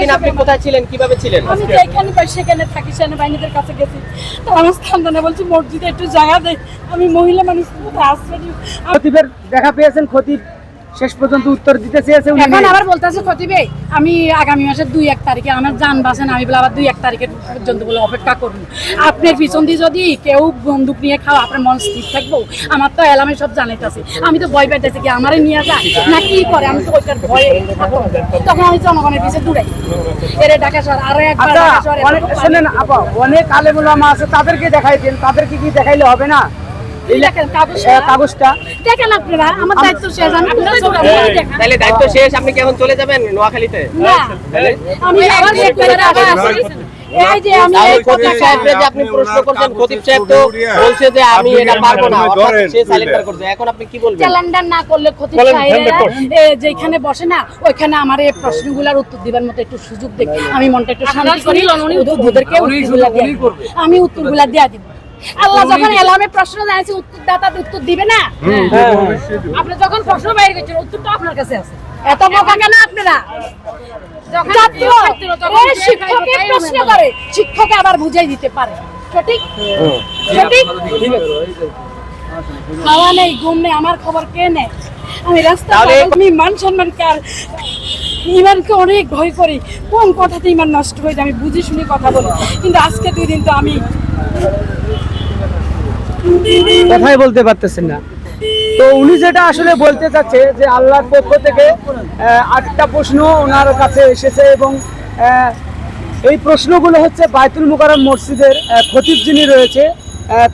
দিন আপনি কোথায় ছিলেন, কিভাবে ছিলেন? আমি যেখানে পাই সেখানে থাকি, সেনাবাহিনীদের কাছে গেছি। তো আমার স্থানে বলছি মসজিদে একটু জায়গা দেয়, আমি মহিলা মানুষ কোথায় আসবে। খতিবের দেখা পেয়েছেন, খতিব শেষ পর্যন্ত উত্তর দিতে চেয়েছে। এখন আবার বলতেছে খতিবে আমি আগামী মাসের 2-1 তারিখে আমার জান বাঁচেন, আমি বলে আবার 2-1 তারিখের পর্যন্ত বলে অপেক্ষা করবো। আপনার পিছন দিয়ে যদি কেউ বন্দুক নিয়ে খাও আপনার মন স্থির থাকবো? আমার তো এলামে সব জানাইতেছে, আমি তো ভয় পাইতেছি কি আমারে নিয়ে যায় না কি করে, আমি তো ওইটার ভয়ে তখন আমি জনগণের পিছিয়ে দূরাই এরে ঢাকা শহর আরো একবার ঢাকা শহরে। শোনেন আপা, অনেক আলেম ওলামা আছে, তাদেরকে দেখাইছেন, তাদেরকে কি দেখাইলে হবে না? কাগজটা দেখেন আপনারা, আমার দায়িত্ব শেষ, আমি তাহলে দায়িত্ব শেষ, আপনি কি এখন চলে যাবেন নোয়াখালীতে? না, আমি আবার এই যে আমি খতিব সাহেবকে যে আপনি প্রশ্ন করছেন, খতিব সাহেব তো বলছে যে আমি এটা পারবো না, অর্থাৎ সে সাইলেন্ডার করছে। এখন আপনি কি বলবেন? সাইলেন্ডার না করলে খতিব সাহেবরা যেখানে বসে না ওইখানে আমার এই প্রশ্নগুলোর উত্তর দিবার মতো একটু সুযোগ দেখ, আমি মনটা একটু শান্তি করি, ওদেরকে আমি উত্তরগুলা দিয়ে দিব। আল্লাহ যখন এলামে প্রশ্ন জানাইছে উত্তরদাতা উত্তর দিবে না? আপনি যখন প্রশ্ন বাইরে গেছেন উত্তরটা আপনার কাছে আছে, এত বোকা কেন আপনারা? শিক্ষকে প্রশ্ন করে, শিক্ষকে আবার বুঝাই দিতে পারে। সঠিক সঠিক খাওয়া নেই, ঘুম নেই, আমার খবর কে নেয়? আমি রাস্তা আমি মান সম্মান কার ইমানকে অনেক ভয় করি, কোন কথাতে ইমান নষ্ট হয়ে যায় আমি বুঝে শুনে কথা বলি, কিন্তু আজকে 2 দিন তো আমি কথাই বলতে পারতেছেন না। তো উনি যেটা আসলে বলতে চাচ্ছে যে আল্লাহর পক্ষ থেকে 8টা প্রশ্ন ওনার কাছে এসেছে এবং এই প্রশ্নগুলো হচ্ছে বাইতুল মুকাররম মসজিদের খতিব যিনি রয়েছে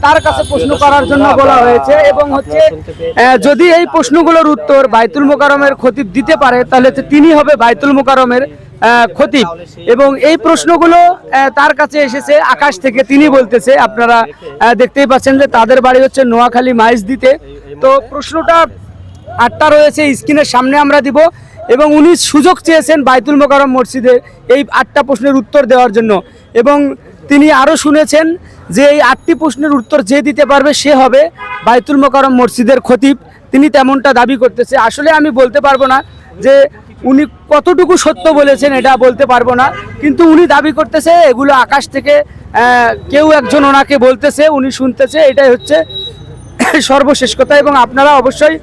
তার কাছে প্রশ্ন করার জন্য বলা হয়েছে এবং হচ্ছে যদি এই প্রশ্নগুলোর উত্তর বাইতুল মুকাররমের খতিব দিতে পারে তাহলে তিনি হবে বাইতুল মুকাররমের খতিব। এবং এই প্রশ্নগুলো তার কাছে এসেছে আকাশ থেকে, তিনি বলতেছে, আপনারা দেখতেই পাচ্ছেন যে তাদের বাড়ি হচ্ছে নোয়াখালী মাইজদিতে। তো প্রশ্নটা 8টা রয়েছে, স্ক্রিনের সামনে আমরা দিব এবং উনি সুযোগ চেয়েছেন বাইতুল মুকাররম মসজিদে এই 8টা প্রশ্নের উত্তর দেওয়ার জন্য। এবং তিনি আরও শুনেছেন যে এই 8টি প্রশ্নের উত্তর যে দিতে পারবে সে হবে বাইতুল মুকাররম মসজিদের খতিব, তিনি তেমনটা দাবি করতেছে। আসলে আমি বলতে পারবো না যে উনি কতটুকু সত্য বলেছেন, এটা বলতে পারবো না, কিন্তু উনি দাবি করতেছে এগুলো আকাশ থেকে কেউ একজন ওনাকে বলতেছে, উনি শুনতেছে, এটাই হচ্ছে সর্বশেষ কথা। এবং আপনারা অবশ্যই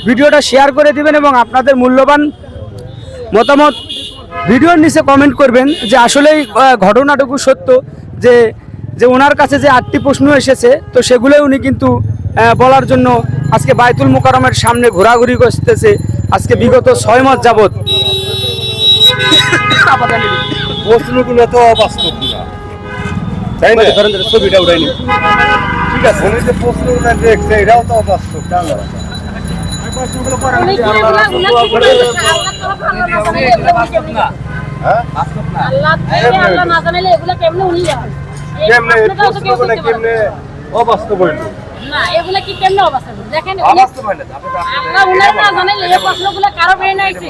ভিডিওটা শেয়ার করে দিবেন এবং আপনাদের মূল্যবান মতামত ভিডিওর নিচে কমেন্ট করবেন যে আসলেই ঘটনাটুকু সত্য, যে যে ওনার কাছে যে 8টি প্রশ্ন এসেছে তো সেগুলোই উনি কিন্তু বলার জন্য আজকে বাইতুল মুকাররমের সামনে ঘোরাঘুরি করতেছে আজকে বিগত 6 মাস যাবত। প্রশ্নগুলো তো অবাস্তব না, তাই না? ছবিটা উঠাইনি, ঠিক আছে, উনি যে প্রশ্নগুলো দেখছে এটাও তো অবাস্তব। অবাস্তব হইল না, এগুলা কি কেমনে অবস্থা? দেখেন আল্লাহ উনার না জানাইলে এই প্রশ্নগুলো কারো বের নাইছে।